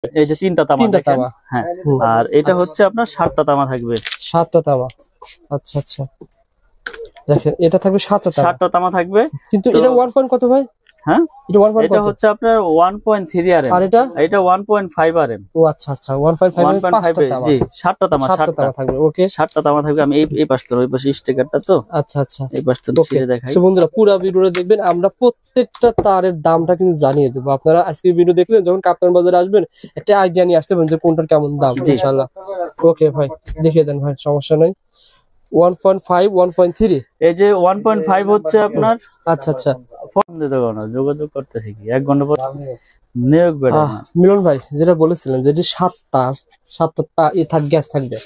এই যে তিনটা তামা দেখেন। হ্যাঁ, আর এটা হচ্ছে আপনার 7টা তামা থাকবে। 7টা তামা, আচ্ছা আচ্ছা। দেখেন এটা থাকবে 7টা তামা থাকবে। কিন্তু এটা 1 পয়েন্ট কত ভাই? হ্যাঁ, এটা হচ্ছে আপনার 1.3 আরএম, আর এটা 1.5 আরএম। ও আচ্ছা আচ্ছা, 1.5 জি 7টা তামা, 7টা তামা থাকবে। ওকে, 7টা তামা থাকবে। আমি এই পাশটা, ওই পাশে স্টিকারটা তো। আচ্ছা আচ্ছা, এই পাশটা ছিঁড়ে দেখাই। সো বন্ধুরা পুরো ভিডিওটা দেখবেন, আমরা প্রত্যেকটা তারের দামটা কিন্তু জানিয়ে দেব। আপনারা আজকে ভিডিও দেখলেন, যখন কাপ্তান বাজারে আসবেন একটা আইডিয়া নিয়ে আসতে পারেন যে কোনটার কেমন দাম ইনশাআল্লাহ। ওকে ভাই, দেখিয়ে দেন ভাই, সমস্যা নাই। 1.5 1.3, এই যে 1.5 হচ্ছে আপনার। আচ্ছা আচ্ছা, ফোন দিতে কোনো যোগাযোগ করতেছি কি 1 ঘন্টা পর নিয়োগ বেড়ে। মিলন ভাই যেটা বলেছিলেন যে 7টা এ গ্যাস থাকবে,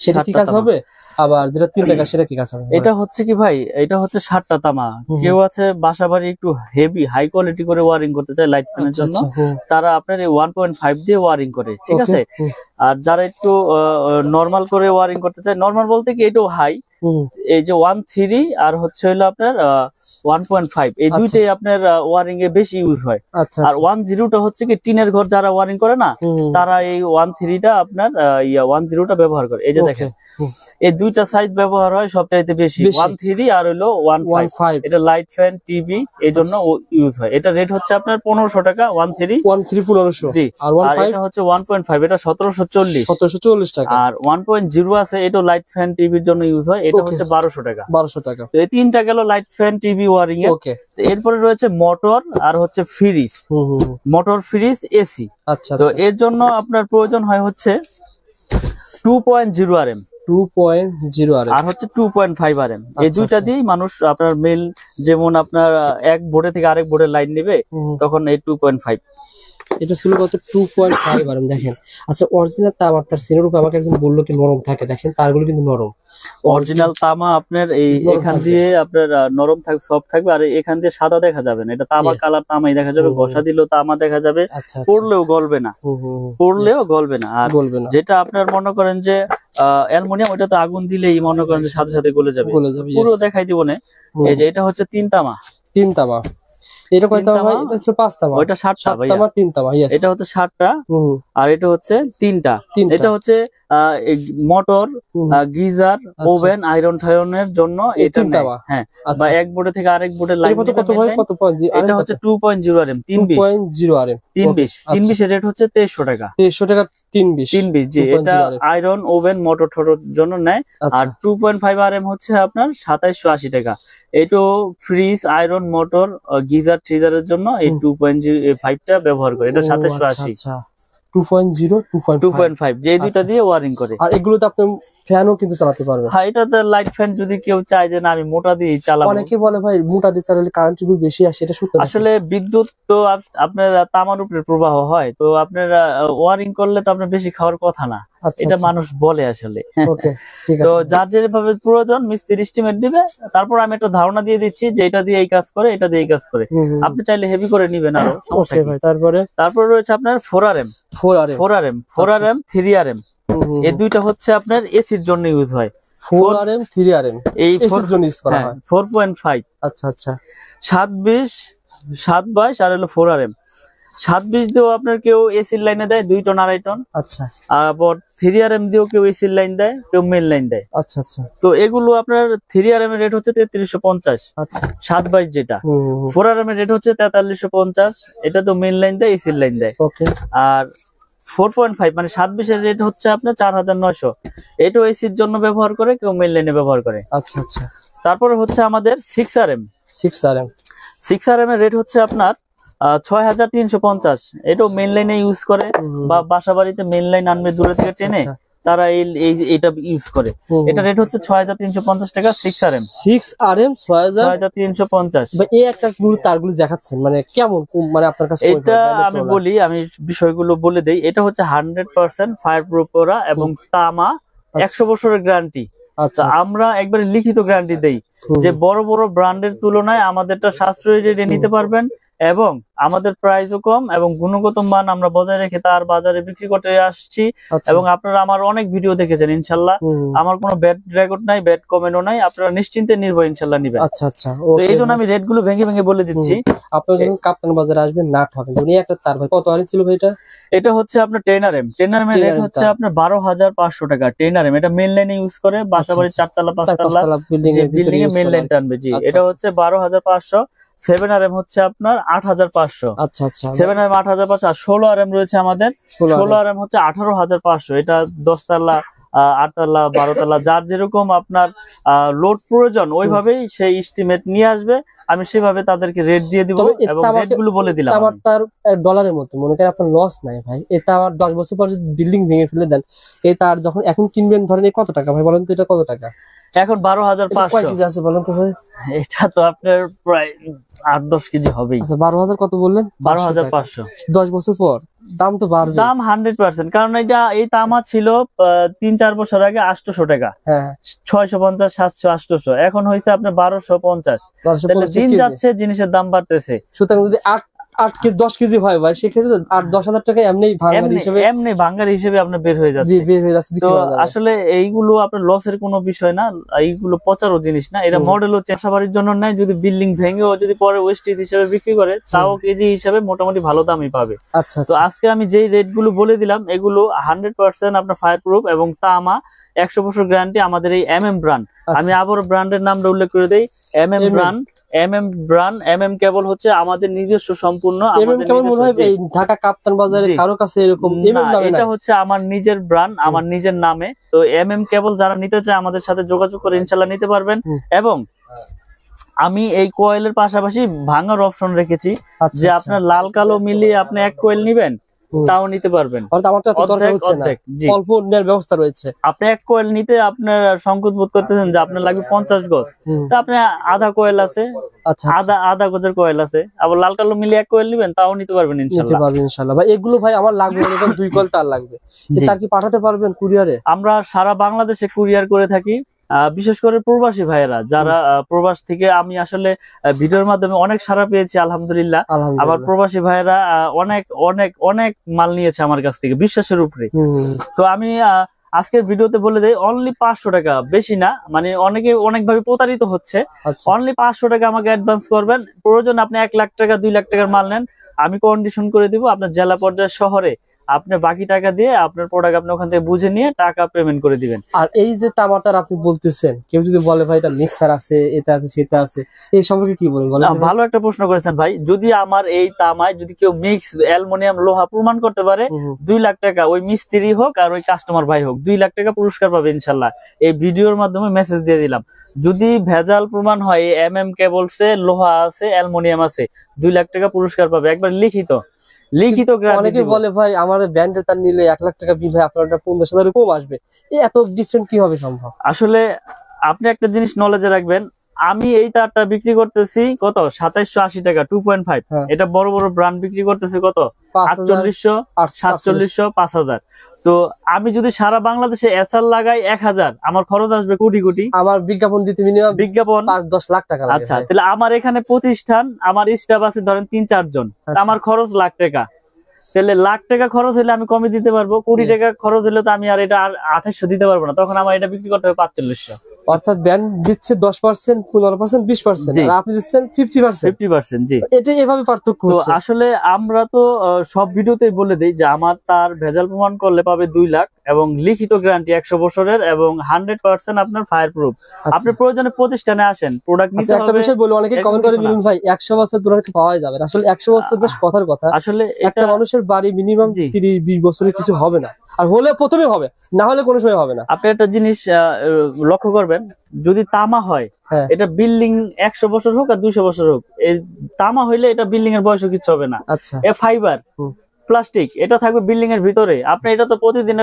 সেটা কি কাজ হবে? আবার যেটা 3টা গ্যাস সেটা কি কাজ হবে? এটা হচ্ছে কি ভাই, এটা হচ্ছে 7টা তামা। কেউ আছে বাসা বাড়ি একটু হেভি হাই কোয়ালিটি করে ওয়ারিং করতে চায় লাইট ফ্যানের জন্য, তারা আপনার এই 1.5 দিয়ে ওয়ারিং করে, ঠিক আছে। আর যারা একটু নরমাল করে ওয়ারিং করতে চায়, নরমাল বলতে কি এটাও হাই, এই যে 1.3 আর হচ্ছে হলো আপনার 1.5, এই দুইটাই আপনার ওয়ারিং এ বেশি ইউজ হয়। আর 1.0টা হচ্ছে কি টিনের ঘর যারা ওয়ারিং করে না, তারা এই 1.3টা আপনার 1.0টা ব্যবহার করে। এই যে দেখেন এই দুইটা সাইজ ব্যবহার হয় সবচাইতে বেশি, 1.3 আর হলো 1.5। এটা লাইট ফ্যান টিভি এই জন্য ইউজ হয়। এটা রেট হচ্ছে আপনার 1500 টাকা। 1.3 1500, জি। আর এটা হচ্ছে 1.5, এটা 1740 টাকা। আর 1.0 আছে, এটা লাইট ফ্যান টিভির জন্য ইউজ হয়, এটা হচ্ছে 1200 টাকা। তো এই তিনটা গেল লাইট ফ্যান টিভি ওয়ারিং এর। এরপরে রয়েছে মোটর আর হচ্ছে ফ্রিজ, মোটর ফ্রিজ এসি। আচ্ছা, তো এর জন্য আপনার প্রয়োজন হয় হচ্ছে 2.0 আরএম, 2.0 আরএম আর হচ্ছে 2.5 আরএম। এই দুইটা দিয়েই মানুষ আপনার মেল, যেমন আপনার এক বোর্ডে থেকে আরেক বোর্ডে লাইন নেবে, তখন এই 2.5। এটা ছিল কত? 2.5 আরএম। দেখেন, আচ্ছা অরিজিনাল তামার তার সিনের উপর আমাকে একজন বললো কি নরম থাকে, দেখেন তারগুলো কিন্তু নরম। অরিজিনাল তামা আপনার এই এখান দিয়ে আপনার নরম থাকবে, সফট থাকবে, আর এখান দিয়ে সাদা দেখা যাবে না। এটা তামা কালার তামাই দেখা যাবে, ঘষা দিলেও তামা দেখা যাবে, পড়লেও গলবে না, পড়লেও গলবে না। আর যেটা আপনার মনে করেন যে অ্যালুমিনিয়াম, ওটা তো আগুন দিলেই মনে করেন যে সাথে সাথে গলে যাবে, পুরো দেখাই দিব না। এই যে এটা হচ্ছে 3 তামা। এটা কয় তামা ভাই? এটা ছিল 5 তামা। ওইটা 7টা ভাই, 3 তামা। এটা হচ্ছে 7টা, আর এটা হচ্ছে 3টা। এটা হচ্ছে মোটর, গিজার, ওভেন, আয়রন ঠায়রনের জন্য এটা তামা। হ্যাঁ, বা এক বোর্ডে থেকে আরেক বোর্ডে লাইন কত ভাই? কত পয়েন্ট? এটা হচ্ছে 2.0 আরএম, 2.0 আরএম, 320 এর রেট হচ্ছে 2300 টাকা। 2300 টাকা 320, জি। এটা আয়রন, ওভেন, মোটর ঠোঁটের জন্য নেয়। আর 2.5 আরএম হচ্ছে আপনার 2780 টাকা। এইটো ফ্রিজ, আয়রন, মোটর, গিজার, ট্রিজারের জন্য এই 2.5টা ব্যবহার করে। এটা 2780। 2.5 যে দুইটা দিয়ে ওয়ারিং করে। আর এগুলোতে আপনি ফ্যানও কিন্তু চালাতে পারবেন। হ্যাঁ, এটাতে লাইট ফ্যান যদি কেউ চায় যে না আমি মোটা দিয়ে চালাবো। অনেকে বলে ভাই মোটা দিয়ে চালালে কারেন্ট বিল বেশি আসে, এটা সত্যি? আসলে বিদ্যুৎ তো আপনার তামার উপরে প্রবাহ হয়, তো আপনার ওয়ারিং করলে তো আপনার বেশি খাওয়ার কথা না, এটা মানুষ বলে আসলে। তো যার যেভাবে প্রয়োজন মিস্ত্রি এস্টিমেট দিবে, তারপর আমি একটা ধারণা দিয়ে দিচ্ছি যে এটা দিয়ে এই কাজ করে, এটা দিয়ে এই কাজ করে। আপনি চাইলে হেভি করে নিবেন আরো, সমস্যা নেই। তারপর রয়েছে আপনার 4 আরএম, 3 আরএম। এই দুইটা হচ্ছে আপনার এসির জন্য ইউজ হয়। 4 আরএম 3 আরএম এই এসির জন্য ইউজ করা হয়। 4.5, আচ্ছা আচ্ছা। 720 আর হলো 4 আরএম। 720 দিয়েও আপনার কেউ এসির লাইনে দেয় 2 টন 2.5 টন। আচ্ছা। আবার 3 আরএম দিয়েও কেউ এসির লাইন দেয়, কেউ মেন লাইন দেয়। আচ্ছা আচ্ছা। তো এগুলো আপনার 3 আরএম এর রেট হচ্ছে 3350। আচ্ছা। 722 যেটা। 4 আরএম এর রেট হচ্ছে 4350। এটা তো মেন লাইন দেয়, এসির লাইন দেয়। ওকে। আর 4.5 মানে 720 এর রেট হচ্ছে আপনার 4900। এটাও এসির জন্য ব্যবহার করে, কেউ মেন লাইনে ব্যবহার করে। আচ্ছা আচ্ছা। তারপরে হচ্ছে আমাদের 6 আরএম। 6 আরএম এর রেট হচ্ছে আপনার 6350। এটাও মেন লাইনে ইউজ করে, বা বাসা বাড়িতে মেন লাইন আনবে দূরে থেকে টেনে, তারা এটা ইউজ করে। এটা রেট হচ্ছে 6350 টাকা। 6 আরএম 6350। এই একটা তারগুলো দেখাচ্ছেন মানে কেমন, মানে আপনার কাছে? এটা আমি বলি, আমি বিষয়গুলো বলে দেই। এটা হচ্ছে 100% ফায়ার প্রুফ করা এবং তামা, 100 বছরের গ্যারান্টি। আমরা একবারে লিখিত গ্যারান্টি দেই যে বড় বড় ব্র্যান্ডের তুলনায় আমাদেরটা সাশ্রয়ী রেটে নিতে পারবেন, এবং আমাদের প্রাইসও কম এবং গুণগত মান আমরা বজায় রেখে তার বাজারে বিক্রি করতে আসছি। এবং আপনারা আমার অনেক ভিডিও দেখেছেন ইনশাল্লাহ, আমার কোনো ব্যাড রেকর্ড নাই, ব্যাড কমেন্টও নাই, আপনারা নিশ্চিন্তে নির্ভয় ইনশাল্লাহ নিবেন। আচ্ছা আচ্ছা, তো এই জন্য আমি রেট গুলো ভেঙে ভেঙে বলে দিচ্ছি। আপনারা যখন কাপ্তান বাজারে আসবেন না ঠকেন। উনি একটা তার ভাই কত আনি ছিল ভাই? এটা হচ্ছে আপনার টেনারেম, টেনারেম এর রেট হচ্ছে আপনার 12,500 টাকা। টেনারেম এটা মেইন লাইনে ইউজ করে, বাসাবাড়ি 4তলা 5তলা বিল্ডিং এ মেইন লাইন টানবে। জি, এটা হচ্ছে 12,500। 7RM হচ্ছে আপনার 8,500। আচ্ছা আচ্ছা, 7RM 8,500। আর 16RM রয়েছে আমাদের, 16RM হচ্ছে 18,500। এটা 10তলা 8তলা 12তলা যার যেরকম আপনার লোড প্রয়োজন ওইভাবেই সেই এস্টিমেট নিয়ে আসবে, আমি সেভাবে তাদেরকে রেট দিয়ে দিব এবং রেট গুলো বলে দিলাম। আমার তার ডলারের মতো মনে করেন আপনার লস নাই ভাই। এটা আমার 10 বছর পর যদি বিল্ডিং ভেঙে ফেলে দেন, এই তার যখন এখন কিনবেন ধরেন এই কত টাকা ভাই বলেন তো? এটা কত টাকা এখন? 12,500। কয় কেজি আছে বলেন তো ভাই? এটা তো আপনার প্রায় 8-10 কেজি হবেই। আচ্ছা, 12,000 কত বললেন? 12,500। 10 বছর পর দাম তো বাড়বে, দাম 100%। কারণ এটা এই তামা ছিল 3-4 বছর আগে 800 টাকা, 650, 700, 800। এখন হয়েছে আপনার 1250। দিন যাচ্ছে জিনিসের দাম বাড়তেছে। সুতরাং যদি 8 কেজি 10 কেজি হয় ভাই, সেক্ষেত্রে 8-10,000 টাকা এমনি ভাঙার হিসেবে আপনার বের হয়ে যাচ্ছে। তো আসলে এইগুলো আপনার লসের কোনো বিষয় না, এইগুলো পচারও জিনিস না। এটা মডেলও চাষাবাড়ির জন্য নাই। যদি বিল্ডিং ভেঙেও যদি পরে ওয়েস্টেজ হিসেবে বিক্রি করে তাও কেজি হিসেবে মোটামুটি ভালো দামই পাবে। আচ্ছা, তো আজকে আমি যেই রেট গুলো বলে দিলাম এগুলো 100% আপনার ফায়ার প্রুফ এবং তামা 100 বছর গ্যারান্টি আমাদের এই MM ব্র্যান্ড। আমি আবার ব্র্যান্ডের নামটা উল্লেখ করে দেই, MM ব্র্যান্ড। MM কেবল হচ্ছে আমাদের নিজস্ব সম্পূর্ণ। ঢাকা কাপ্তান বাজারে কারো কাছে এরকম এটা হচ্ছে আমার নিজের ব্র্যান্ড, আমার নিজের নামে। তো MM কেবল যারা নিতে চায় আমাদের সাথে যোগাযোগ করে ইনশাল্লাহ নিতে পারবেন। এবং আমি এই কয়েলের পাশাপাশি ভাঙার অপশন রেখেছি, যে আপনার লাল কালো মিলিয়ে আপনি এক কয়েল নিবেন তাও নিতে পারবেন। অল্প ব্যবস্থা রয়েছে। আপনি এক কয়েল নিতে আপনার সংকোচ বোধ করতেছেন যে আপনার লাগবে 50 গজ, তো আপনি আধা কয়েল আছে, আধা গজের কয়েল আছে। আবার লাল কালো মিলিয়ে এক কয়েল নিবেন তাও নিতে পারবেন ইনশাআল্লাহ। ভাই এগুলো ভাই আমার লাগবে 2 কয়েল তার লাগবে, তার কি পাঠাতে পারবেন কুরিয়ারে? আমরা সারা বাংলাদেশে কুরিয়ার করে থাকি। বিশেষ করে প্রবাসী ভাইয়েরা যারা প্রবাস থেকে, আমি আসলে ভিডিওর মাধ্যমে অনেক সাড়া পেয়েছি আলহামদুলিল্লাহ। আবার প্রবাসী ভাইয়েরা অনেক অনেক অনেক মাল নিয়েছে আমার কাছ থেকে বিশ্বাসের উপরে। তো আমি আজকের ভিডিওতে বলে দেই অনলি 500 টাকা, বেশি না। মানে অনেকে অনেকভাবে প্রতারিত হচ্ছে। অনলি 500 টাকা আমাকে অ্যাডভান্স করবেন। প্রয়োজন আপনি 1 লাখ টাকা 2 লাখ টাকার মাল নেন, আমি কন্ডিশন করে দিব আপনার জেলা পর্যায়ে শহরে। আপনি বাকি টাকা দিয়ে আপনার প্রোডাক্ট আপনি ওখান থেকে বুঝে নিয়ে টাকা পেমেন্ট করে দিবেন। আর এই যে তামাটার আপনি বলতেছেন, কেউ যদি বলে ভাই এটা মিক্সার আছে, এটা আছে, সেটা আছে, এই সম্পর্কে কি বলবেন? ভালো একটা প্রশ্ন করেছেন ভাই। যদি আমার এই তামায় যদি কেউ মিক্স অ্যালুমিনিয়াম লোহা প্রমাণ করতে পারে, 2 লাখ টাকা, ওই মিস্ত্রি হোক আর ওই কাস্টমার ভাই হোক, 2 লাখ টাকা পুরস্কার পাবে ইনশাল্লাহ। এই ভিডিওর মাধ্যমে মেসেজ দিয়ে দিলাম। যদি ভেজাল প্রমাণ হয় MM কেবলসে লোহা আছে অ্যালুমিনিয়াম আছে, 2 লাখ টাকা পুরস্কার পাবে, একবার লিখিত। অনেকে বলে ভাই আমার ব্যান্ডে তার নিলে 1 লাখ টাকা বিল হয়, আপনার 50,000 কম আসবে। এত ডিফারেন্ট কিভাবে সম্ভব? আসলে আপনি একটা জিনিস নলেজে রাখবেন, আমি এই তারটা বিক্রি করতেছি কত 2780 টাকা 2.5। এটা বড় বড় ব্র্যান্ড বিক্রি করতেছি কত 4800, 4700, 5000। তো আমি যদি সারা বাংলাদেশে এসআর লাগাই 1000, আমার খরচ আসবে কোটি কোটি। আমার বিজ্ঞাপন দিতে মিনিমাম বিজ্ঞাপন 5-10 লাখ টাকা লাগে। আচ্ছা, তাহলে আমার এখানে প্রতিষ্ঠান, আমার স্টাফ আছে ধরেন 3-4 জন, আমার খরচ লাখ টাকা। তাহলে লাখ টাকা খরচ হলে আমি কমে দিতে পারবো, কোটি টাকা খরচ হলে তো আমি আর এটা 2800 দিতে পারবো না, তখন আমার এটা বিক্রি করতে হবে 4500। অর্থাৎ ব্যান্ড দিচ্ছে 10%, 15%, 20%, আর আপনি দিচ্ছেন 50%। জি, এটা এভাবে পার্থক্য হচ্ছে। আসলে আমরা তো সব ভিডিওতেই বলে দেই যে আমার তার ভেজাল প্রমাণ করলে পাবে 2 লাখ এবং লিখিত গ্যারান্টি 100 বছরের এবং 100% আপনার ফায়ার প্রুফ। আপনি প্রয়োজনে প্রতিষ্ঠানে আসেন, প্রোডাক্ট নিতে হবে। একটা বিষয় বলি, অনেকে কমেন্ট করে মিলন ভাই 100 বছর প্রোডাক্ট পাওয়া যাবে না। আসলে 100 বছর বেশ কথার কথা। আসলে একটা মানুষের বাড়ি মিনিমাম 30-20 বছরের কিছু হবে না, আর হলে প্রথমে হবে, না হলে কোনো সময় হবে না। আপনি একটা জিনিস লক্ষ্য করবেন, যদি তামা হয় এটা বিল্ডিং 100 বছর হোক আর 200 বছর হোক, এই তামা হইলে এটা বিল্ডিং এর বয়সও কিছু হবে না। এ ফাইবার প্লাস্টিক, এটা থাকবে বিল্ডিং এর ভিতরে। আপনি এটা তো প্রতিদিন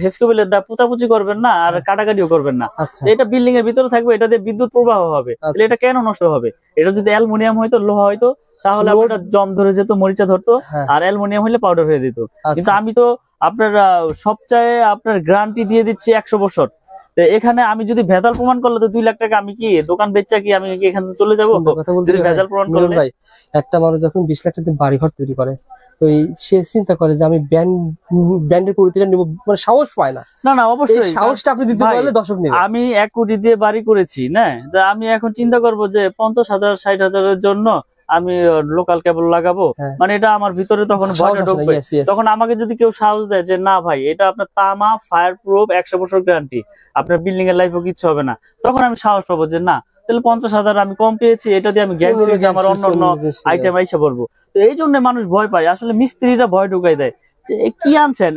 হেসকেবেলের দা পোচাপুচি করবেন না আর কাটাকাটিও করবেন না, এটা বিল্ডিং এর ভিতরে থাকবে, এটা দিয়ে বিদ্যুৎ প্রবাহ হবে। তাহলে এটা কেন নষ্ট হবে? এটা যদি অ্যালুমিনিয়াম হয়তো, লোহা হয়তো, তাহলে আপনার জম ধরে যেত, মরিচা ধরতো, আর অ্যালুমিনিয়াম হলে পাউডার হয়ে যেত। কিন্তু আমি তো আপনার সবচেয়ে আপনার গ্যারান্টি দিয়ে দিচ্ছি 100 বছর। তো এখানে আমি যদি ভেজাল প্রমাণ করলে তো 2 লাখ টাকা আমি কি দোকান বেচা কি আমি কি এখান থেকে চলে যাবো? কথা বলতে যদি ভেজাল প্রমাণ করলে ভাই, একটা মানুষ যখন 20 লাখ টাকা বাড়ি ঘর তৈরি করে, তো সে চিন্তা করে যে আমি ব্যান্ডের পরিচিতি নিব, মানে সাহস পায় না। না না অবশ্যই এই সাহসটা আপনি দিতে পারলে দর্শক নেবে। আমি 1 কোটি দিয়ে বাড়ি করেছি না, আমি এখন চিন্তা করব যে 50,000 60,000 এর জন্য আমি লোকাল কেবল লাগাবো, মানে এটা আমার ভিতরে তখন ভয়টা ঢুকবে। তখন আমাকে যদি কেউ সাহস দেয় যে না ভাই এটা আপনার তামা ফায়ার প্রুফ 100 বছর গ্যারান্টি, আপনার বিল্ডিং এর লাইফও কিছু হবে না, তখন আমি সাহস পাবো যে না তাহলে 50,000 আমি কম পেয়েছি, এটা দিয়ে আমি গ্যারান্টি আমার অন্য আইটেম আইসা পড়বো। তো এই জন্য মানুষ ভয় পায়, আসলে মিস্ত্রিরা ভয় ঢুকাই দেয় যে কি আনছেন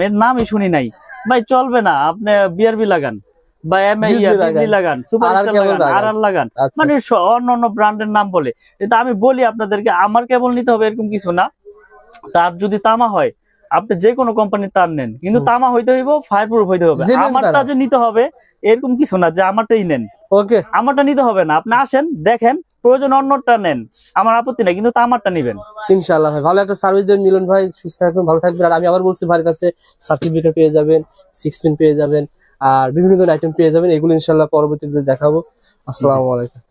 এর নামই শুনি নাই ভাই, চলবে না, আপনি বিআরবি লাগান বা লাগান, সুপারস্টার লাগান, আরআর লাগান, মানে অন্য ব্র্যান্ডের নাম বলে। কিন্তু আমি বলি আপনাদেরকে আমার কেবল নিতে হবে এরকম কিছু না। তার যদি তামা হয় আপনি যে কোনো কোম্পানির তার নেন, কিন্তু তামা হইতে হইব, ফায়ার প্রুফ হইতে হবে। আমারটা যে নিতে হবে এরকম কিছু না যে আমারটাই নেন, ওকে আমারটা নিতে হবে না, আপনি আসেন দেখেন, প্রয়োজন অন্যটা নেন, আমার আপত্তি নাই, কিন্তু তামারটা নিবেন। ইনশাআল্লাহ ভাই, ভালো একটা সার্ভিস দেন মিলন ভাই, সুস্থ থাকবেন, ভালো থাকবেন। আর আমি আবার বলছি ভাইয়ের কাছে সার্টিফিকেট পেয়ে যাবেন, 6 পিন পেয়ে যাবেন, আর বিভিন্ন ধরনের আইটেম পেয়ে যাবেন। এগুলো ইনশাআল্লাহ পরবর্তী ভিডিওতে দেখাবো। আসসালামু আলাইকুম।